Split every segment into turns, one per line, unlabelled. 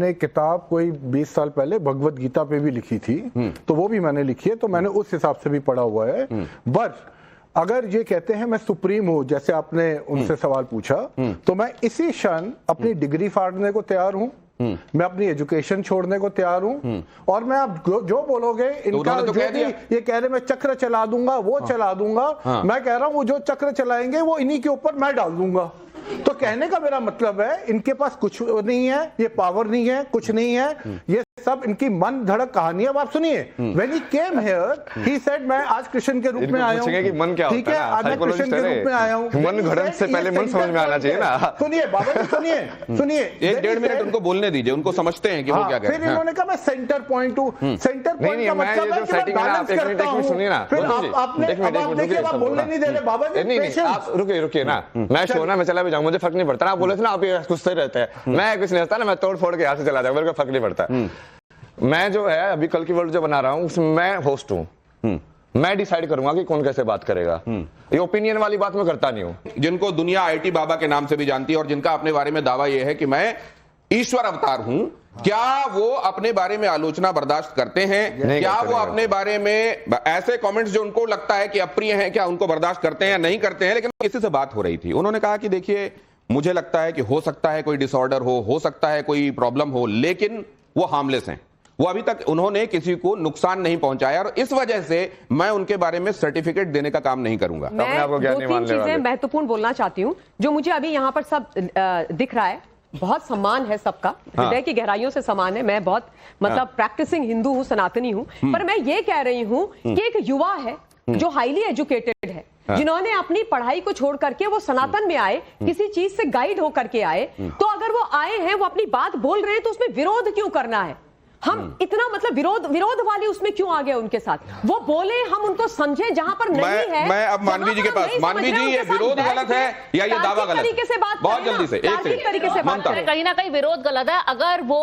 ने किताब कोई 20 साल पहले भगवत गीता पे भी लिखी थी, तो वो भी मैंने लिखी है, तो मैंने उस हिसाब से भी पढ़ा हुआ है। बट अगर ये कहते हैं मैं सुप्रीम हूं, जैसे आपने उनसे सवाल पूछा, तो मैं इसी क्षण अपनी डिग्री फाड़ने को तैयार हूं, मैं अपनी एजुकेशन छोड़ने को तैयार हूं, और मैं आप जो बोलोगे इनका तो जो भी ये कह रहे मैं चक्र चला दूंगा, वो चला दूंगा, मैं कह रहा हूं वो जो चक्र चलाएंगे वो इन्हीं के ऊपर मैं डाल दूंगा। तो कहने का मेरा मतलब है इनके पास कुछ नहीं है, ये पावर नहीं है, कुछ नहीं है, ये सब इनकी मन धड़क कहानी है। अब आप सुनिए, when he came here he said मैं आज कृष्ण के रूप में आया हूं,
कि मन क्या
ठीक है, आज मैं कृष्ण के रूप में आया हूं।
मन घड़न से पहले मन समझ में आना चाहिए ना।
सुनिए बाबा जी, सुनिए
1-1.5 मिनट उनको बोलने दीजिए, उनको समझते हैं कि वो क्या कह रहे हैं।
फिर इन्होंने कहा मैं सेंटर पॉइंट हूं, सेंटर पॉइंट का मतलब है कि मैं बैलेंस करता हूं।
सुनिए ना,
फिर आपने देखिए आप बोलने नहीं दे रहे बाबा जी,
नहीं आप रुकिए ना, मैं शो ना मैं चला भी जाऊं, मुझे फर्क नहीं पड़ता ना। आप बोले थे ना आप ये कुछ सही रहते हैं, मैं कुछ नहीं रहता ना, मैं तोड़ फोड़ के यहाँ से चला जाऊं, मेरे को फर्क नहीं पड़ता। मैं जो है अभी कल की वर्ल्ड जो बना रहा हूँ उसमें मैं होस्ट हूँ, मैं डिसाइड करूंगा कि कौन कैसे बात करेगा। ये ओपिनियन वाली बात मैं करता नहीं हूँ।
जिनको दुनिया आईटी बाबा के नाम से भी जानती है और जिनका अपने बारे में दावा यह है कि मैं ईश्वर अवतार हूं, क्या वो अपने बारे में आलोचना बर्दाश्त करते हैं? क्या वो अपने बारे में ऐसे कमेंट्स जो उनको लगता है कि अप्रिय हैं, क्या उनको बर्दाश्त करते हैं या नहीं करते हैं? लेकिन किसी से बात हो रही थी, उन्होंने कहा कि देखिए मुझे लगता है कि हो सकता है कोई डिसऑर्डर हो सकता है कोई प्रॉब्लम हो, लेकिन वो हार्मलेस हैं, वो अभी तक उन्होंने किसी को नुकसान नहीं पहुंचाया, और इस वजह से मैं उनके बारे में सर्टिफिकेट देने का काम नहीं करूंगा।
मैं 2-3 चीजें महत्वपूर्ण बोलना चाहती हूं जो मुझे अभी यहाँ पर सब दिख रहा है। बहुत सम्मान है सबका, हृदय की गहराइयों से सम्मान है। मैं बहुत मतलब प्रैक्टिसिंग हिंदू हूँ, सनातनी हूँ, पर मैं ये कह रही हूँ कि एक युवा है जो हाईली एजुकेटेड है, जिन्होंने अपनी पढ़ाई को छोड़ करके वो सनातन में आए, किसी चीज से गाइड होकर के आए, तो अगर वो आए हैं, वो अपनी बात बोल रहे हैं, तो उसमें विरोध क्यों करना है? हम इतना मतलब विरोध वाली उसमें क्यों आ गए उनके साथ? वो बोले, हम उनको समझे जहां पर नहीं है।
मैं अब मानवी जी के पास, मानवी जी ये विरोध गलत है या ये दावा गलत
तरीके से बात,
बहुत जल्दी से एक
तरीके से बात करें।
कहीं ना कहीं विरोध गलत है। अगर वो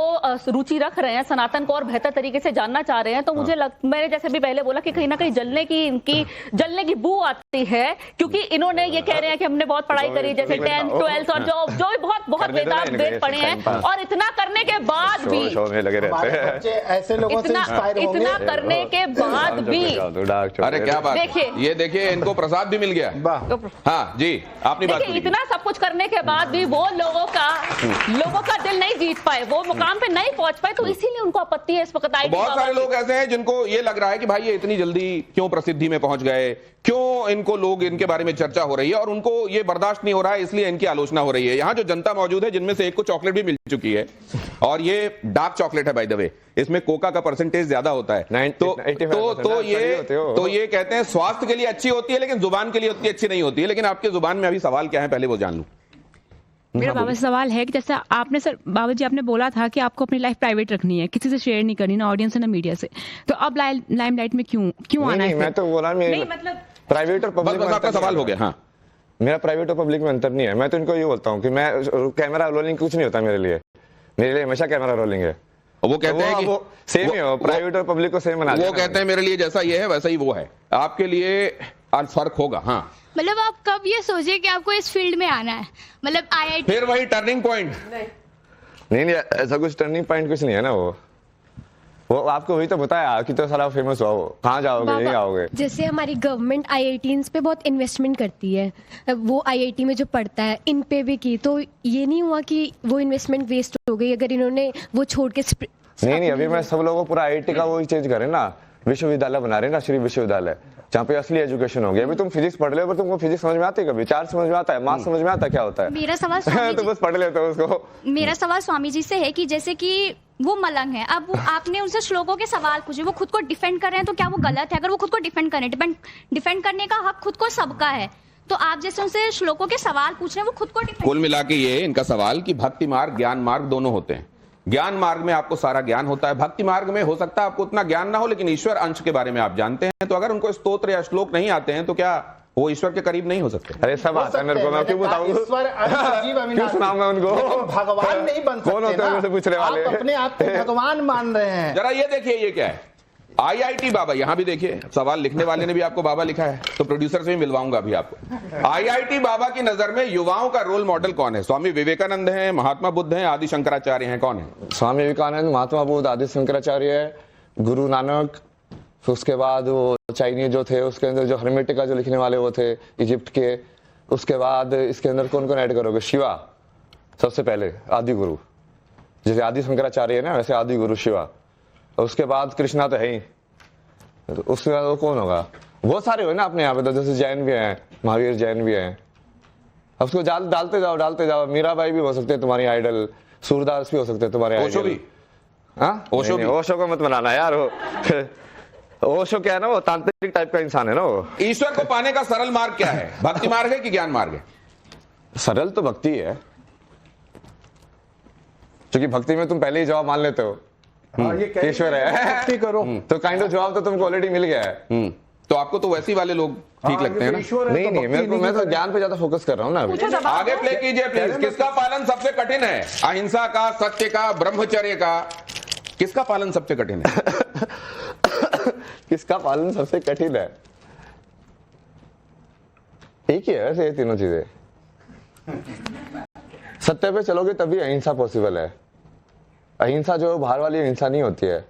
रुचि रख रहे हैं, सनातन को और बेहतर तरीके से जानना चाह रहे हैं, तो मुझे मैंने जैसे भी पहले बोला कि कहीं ना कहीं जलने की बू आती है, क्योंकि इन्होंने ये कह रहे हैं कि हमने बहुत पढ़ाई करी, जैसे 10th 12th और जो बहुत वेद पढ़े हैं, और इतना करने के बाद भी
ऐसे लोगों से इंस्पायर होंगे।
इतना करने के बाद भी,
अरे क्या बात, ये देखिए इनको प्रसाद भी मिल गया। हाँ जी, आपने बात की।
इतना सब कुछ करने के बाद भी वो लोगों का दिल नहीं जीत पाए, वो मुकाम पे नहीं पहुंच पाए, तो इसीलिए उनको आपत्ति है इस वक्त।
बहुत सारे लोग ऐसे हैं जिनको ये लग रहा है कि भाई ये इतनी जल्दी क्यों प्रसिद्धि में पहुंच गए, क्यों इनको लोग इनके बारे में चर्चा हो रही है, और उनको ये बर्दाश्त नहीं हो रहा है, इसलिए इनकी आलोचना हो रही है। यहाँ जो जनता मौजूद है, जिनमें से एक को चॉकलेट भी मिल चुकी है, और ये डार्क चॉकलेट है बाय द वे, इसमें कोका का परसेंटेज ज्यादा होता है, तो ये कहते हैं स्वास्थ्य के लिए अच्छी होती है, लेकिन जुबान के लिए उतनी अच्छी नहीं होती है। लेकिन आपके जुबान में अभी सवाल क्या है, पहले वो जान लूं।
मेरा बाबा से सवाल है कि जैसे आपने सर बाबा जी आपने बोला था कि आपको अपनी लाइफ प्राइवेट रखनी है, किसी से शेयर नहीं करनी, ना ऑडियंस ना मीडिया से, तो अब लाइमलाइट में क्यों आना है?
मैं तो बोला मतलब प्राइवेट और पब्लिक में
आपका सवाल हो गया। हाँ,
मेरा प्राइवेट और पब्लिक में अंतर नहीं है। मैं तो इनको ये बोलता हूँ कि मैं कैमरा रोलिंग कुछ नहीं होता मेरे लिए हमेशा कैमरा रोलिंग है।
वो कहते हैं कि
वो सेम ही हो, प्राइवेट और पब्लिक को सेम बना।
वो कहते हैं मेरे लिए जैसा ये है वैसा ही वो है, आपके लिए फर्क होगा। हाँ,
मतलब आप कब ये सोचे कि आपको इस फील्ड में आना है? मतलब IIT
फिर वही टर्निंग पॉइंट
नहीं, ऐसा कुछ टर्निंग पॉइंट कुछ नहीं है ना। वो आपको वही तो बताया कि तो सारा फेमस हुआ, वो कहाँ जाओगे, नहीं आओगे।
जैसे हमारी गवर्नमेंट IITs पे बहुत इन्वेस्टमेंट करती है, वो IIT में जो पढ़ता है इन पे भी की, तो ये नहीं हुआ कि वो इन्वेस्टमेंट वेस्ट हो गई अगर इन्होंने वो छोड़ के?
नहीं, अभी मैं सब लोगों को पूरा IIT का वो चेंज करें ना, विश्वविद्यालय बना रहे ना, श्री विश्वविद्यालय, जहाँ पे असली एजुकेशन होगी। अभी तुम फिजिक्स पढ़ ले, पर तुमको फिजिक्स समझ में आती है? कभी चार्ज समझ में आता है? मास समझ में आता है क्या होता है?
मेरा सवाल
तो बस पढ़ लेते हो उसको।
मेरा सवाल स्वामी जी से है कि जैसे कि वो मलंग है, अब आपने उनसे श्लोकों के सवाल पूछे, वो खुद को डिफेंड कर रहे हैं, तो क्या वो गलत है? अगर वो खुद को डिफेंड करें, डिफेंड करने का हक खुद को सबका है, तो आप जैसे उनसे श्लोकों के सवाल पूछ रहे हैं, वो खुद को डिफेंड।
कुल मिला के ये इनका सवाल कि भक्ति मार्ग ज्ञान मार्ग दोनों होते हैं। ज्ञान मार्ग में आपको सारा ज्ञान होता है, भक्ति मार्ग में हो सकता है आपको उतना ज्ञान ना हो, लेकिन ईश्वर अंश के बारे में आप जानते हैं। तो अगर उनको स्तोत्र या श्लोक नहीं आते हैं, तो क्या वो ईश्वर के करीब नहीं हो सकते?
अरे सब आता है मेरे को, मैं क्यों बताऊं? क्यों सुनाऊंगा उनको?
भगवान नहीं बन सकते।
कौन होते हैं मुझसे पूछने वाले?
आप अपने आप को भगवान मान रहे हैं।
जरा ये देखिए, ये क्या है? आईआईटी बाबा, यहां भी देखिए सवाल लिखने वाले ने भी आपको बाबा लिखा है, तो प्रोड्यूसर से भी मिलवाऊंगा अभी आपको। आईआईटी बाबा की नजर में युवाओं का रोल मॉडल कौन है? स्वामी विवेकानंद हैं, महात्मा बुद्ध हैं, आदि शंकराचार्य हैं, कौन है?
स्वामी विवेकानंद, महात्मा बुद्ध, आदि शंकराचार्य, गुरु नानक, फिर उसके बाद वो चाइनीज जो थे, उसके अंदर जो हर्मेटिका जो लिखने वाले वो थे इजिप्ट के, उसके बाद इसके अंदर कौन कौन ऐड करोगे? शिवा सबसे पहले आदि गुरु, जैसे आदि शंकराचार्य है ना वैसे आदि गुरु शिवा, और उसके बाद कृष्णा तो है ही, तो उसके बाद वो कौन होगा? बहुत सारे हो ना अपने यहाँ पे, तो जैसे जैन भी हैं, महावीर जैन भी हैं, अब उसको डालते जाओ। मीराबाई भी हो सकते हैं तुम्हारी आइडल, सूरदास भी हो सकते हैं तुम्हारे
ओशो
आइडल।
भी?
हाँ, ओशो को मत बनाना यार, वो ओशो क्या है ना, वो तांत्रिक टाइप का इंसान है ना वो।
ईश्वर को पाने का सरल मार्ग क्या है? भक्ति मार्ग है कि ज्ञान मार्ग है?
सरल तो भक्ति है, क्योंकि भक्ति में तुम पहले ही जवाब मान लेते हो
ये
ईश्वर है,
भक्ति करो
तो काइंड ऑफ जवाब तो तुमको ऑलरेडी मिल गया है।
तो आपको तो वैसी वाले लोग ठीक लगते हैं ना?
नहीं, मैं तो ज्ञान पे ज्यादा फोकस कर रहा हूँ ना अभी।
आगे प्ले कीजिए प्लीज। किसका पालन सबसे कठिन है? अहिंसा का, सत्य का, ब्रह्मचर्य का? किसका पालन सबसे कठिन है?
किसका पालन सबसे कठिन है? एक ही है वैसे ये तीनों चीजें। सत्य पे चलोगे तभी अहिंसा पॉसिबल है। अहिंसा जो बाहर वाली अहिंसा नहीं होती है,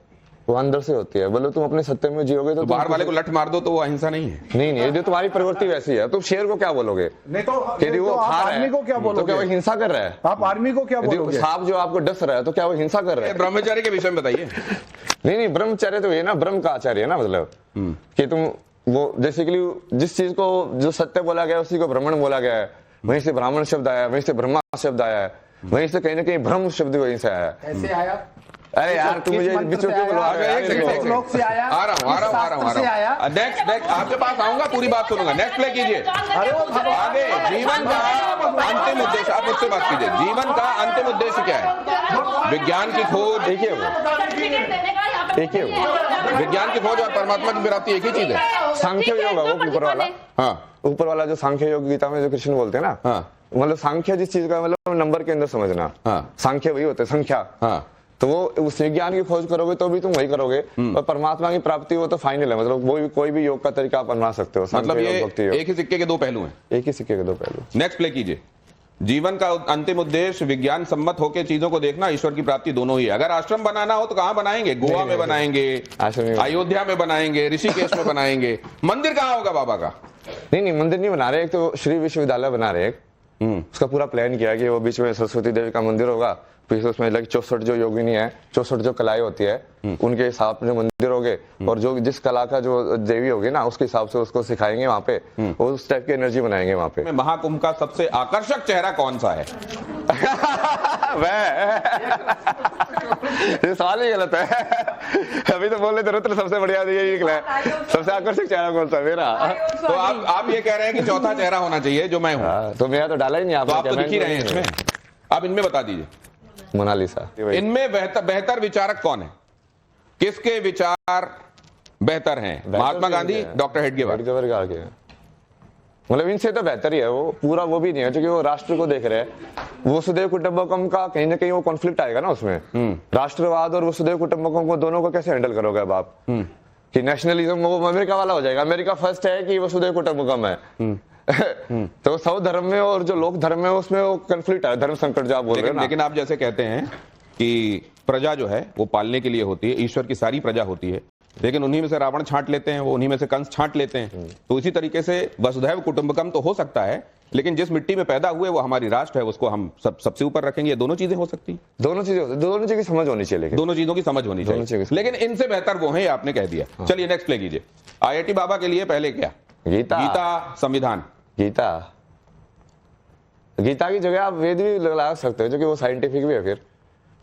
वो अंदर से होती है। बोलो तुम अपने सत्य में जियोगे तो
बाहर वाले को लठ मार दो तो वो अहिंसा नहीं है।
नहीं, जो तुम्हारी प्रवृत्ति वैसी है, तुम शेर को क्या बोलोगे?
नहीं तो
यदि वो खा रहा
आर्मी को क्या
है तो
बोलोगे?
क्या वो हिंसा कर रहा है?
आप आर्मी को क्या
यदि
बोलोगे?
सांप जो आपको डस रहा है तो क्या वो हिंसा कर रहा है?
ब्रह्मचर्य के विषय में बताइए।
नहीं, ब्रह्मचर्य तो ये ना, ब्रह्म का आचार्य है ना, मतलब कि तुम वो बेसिकली जिस चीज को जो सत्य बोला गया उसी को ब्राह्मण बोला गया है, वहीं से ब्राह्मण शब्द आया, वहीं से ब्रह्मा शब्द आया है, वहीं से कहीं ना कहीं ब्रह्म शब्द वहीं से आया है।
ऐसे आया?
अरे यार तुम मुझे बीच में क्यों बुलवा रहे हो?
श्लोक से आया?
आ रहा हूँ। नेक्स्ट आपके पास आऊंगा, पूरी बात सुनूंगा। नेक्स्ट प्ले कीजिए। आगे जीवन का अंतिम उद्देश्य, आप मुझसे बात कीजिए। जीवन का अंतिम उद्देश्य क्या है? विज्ञान की खोज।
एक ही है वो।
विज्ञान की खोज और परमात्मा की प्राप्ति एक ही चीज है।
सांख्य योग है वो ऊपर वाला।
हाँ,
ऊपर वाला जो सांख्य योग गीता में जो कृष्ण बोलते हैं ना,
हाँ,
मतलब सांख्य जिस चीज का मतलब नंबर के अंदर समझना।
हाँ,
सांख्य वही होते हैं, संख्या।
हाँ,
तो वो उस विज्ञान की खोज करोगे तो भी तुम वही करोगे, और परमात्मा की प्राप्ति वो तो फाइनल है। मतलब वो कोई भी योग का तरीका आप अपना सकते हो।
मतलब ये एक ही सिक्के के दो पहलू हैं।
एक ही सिक्के के दो पहलू।
नेक्स्ट प्ले कीजिए। जीवन का अंतिम उद्देश्य विज्ञान सम्मत होकर चीजों को देखना, ईश्वर की प्राप्ति दोनों ही है। अगर आश्रम बनाना हो तो कहां बनाएंगे? गोवा में बनाएंगे, अयोध्या में बनाएंगे, ऋषिकेश में बनाएंगे। मंदिर कहां होगा बाबा का?
नहीं, मंदिर नहीं बना रहे। एक तो श्री विश्वविद्यालय बना रहे, उसका पूरा प्लान किया कि वो बीच में सरस्वती देवी का मंदिर होगा, फिर उसमें 64 जो योगिनी है, 64 जो कलाएं होती है, उनके हिसाब से मंदिर होगे, और जो जिस कला का जो देवी होगी ना उसके हिसाब से उसको सिखाएंगे वहां पे, और उस टाइप की एनर्जी बनाएंगे वहां पे।
महाकुंभ का सबसे आकर्षक चेहरा कौन सा है?
ये सवाल ही गलत है। अभी तो बोल रहे थे रुद्र सबसे बढ़िया यही निकला है। सबसे आकर्षक चेहरा कौन सा मेरा?
तो आप ये कह रहे हैं कि चौथा चेहरा होना चाहिए जो मैं हूँ।
तो मेरा तो डाला ही नहीं।
तो आप तो दिख ही रहे हैं इसमें। अब इनमें बता दीजिए,
मोनालिसा।
इनमें बेहतर विचारक कौन है? किसके विचार बेहतर हैं? महात्मा गांधी, डॉक्टर हेडगेवार
का आगे, मतलब इनसे तो बेहतर ही है वो। पूरा वो भी नहीं है क्योंकि वो राष्ट्र को देख रहे हैं। वसुधैव कुटुंबकम का कहीं ना कहीं वो कॉन्फ्लिक्ट आएगा ना उसमें। राष्ट्रवाद और वसुधैव कुटुंबकम को दोनों को कैसे हैंडल करोगे अब आप? कि नेशनलिज्म वो अमेरिका वाला हो जाएगा। अमेरिका फर्स्ट है कि वसुधैव कुटुंबकम है। तो सब धर्म में और जो लोक धर्म में उसमें वो कॉन्फ्लिक्ट है, धर्म संकट जो आप बोल रहे हैं।
लेकिन आप जैसे कहते हैं कि प्रजा जो है वो पालने के लिए होती है, ईश्वर की सारी प्रजा होती है, लेकिन उन्हीं में से रावण छांट लेते हैं, वो उन्हीं में से कंस छांट लेते हैं। तो इसी तरीके से वसुधैव कुटुंबकम तो हो सकता है, लेकिन जिस मिट्टी में पैदा हुए वो हमारी राष्ट्र है, उसको हम सबसे ऊपर रखेंगे। ये दोनों चीजें हो सकती हैं।
दोनों चीजें की समझ होनी चाहिए।
दोनों चीजों की समझ होनी चाहिए, लेकिन इनसे बेहतर वो है, आपने कह दिया। चलिए नेक्स्ट प्ले कीजिए। आईआईटी बाबा के लिए पहले क्या? गीता, संविधान।
गीता की जगह आप वेद भी लगा सकते हो, जो कि वो साइंटिफिक भी है। फिर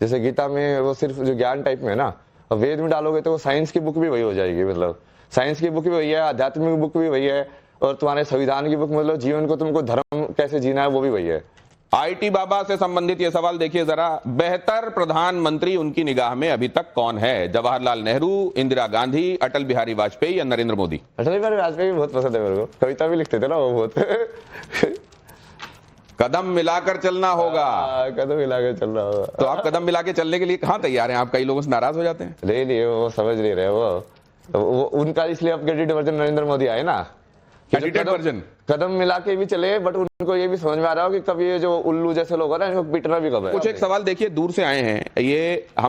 जैसे गीता में वो सिर्फ जो ज्ञान टाइप में है ना, और वेद में डालोगे तो वो साइंस की बुक भी वही हो जाएगी। मतलब साइंस की बुक भी वही है, आध्यात्मिक बुक भी वही है, और तुम्हारे संविधान की बुक मतलब जीवन को तुमको धर्म कैसे जीना है वो भी वही है।
आईटी बाबा से संबंधित ये सवाल देखिए जरा। बेहतर प्रधानमंत्री उनकी निगाह में अभी तक कौन है? जवाहरलाल नेहरू, इंदिरा गांधी, अटल बिहारी वाजपेयी या नरेंद्र मोदी?
अटल बिहारी वाजपेयी भी बहुत पसंद है मेरे को, कविता भी लिखते थे ना वो बहुत।
कदम मिलाकर चलना होगा।
कदम मिलाकर चलना होगा।
तो आप कदम मिला के चलने के लिए कहां तैयार हैं? आप कई लोगों से नाराज हो जाते हैं।
नहीं, वो समझ नहीं रहे। वो उनका इसलिए अपग्रेडेड वर्जन नरेंद्र मोदी आए ना,
एडिटेड वर्जन
कदम मिला के भी चले, बट उनको ये भी समझ में आ रहा हो कि कब ये जो उल्लू जैसे लोग हैं ना, इनको पीटना भी कब है।
कुछ एक सवाल देखिए दूर से आए हैं, ये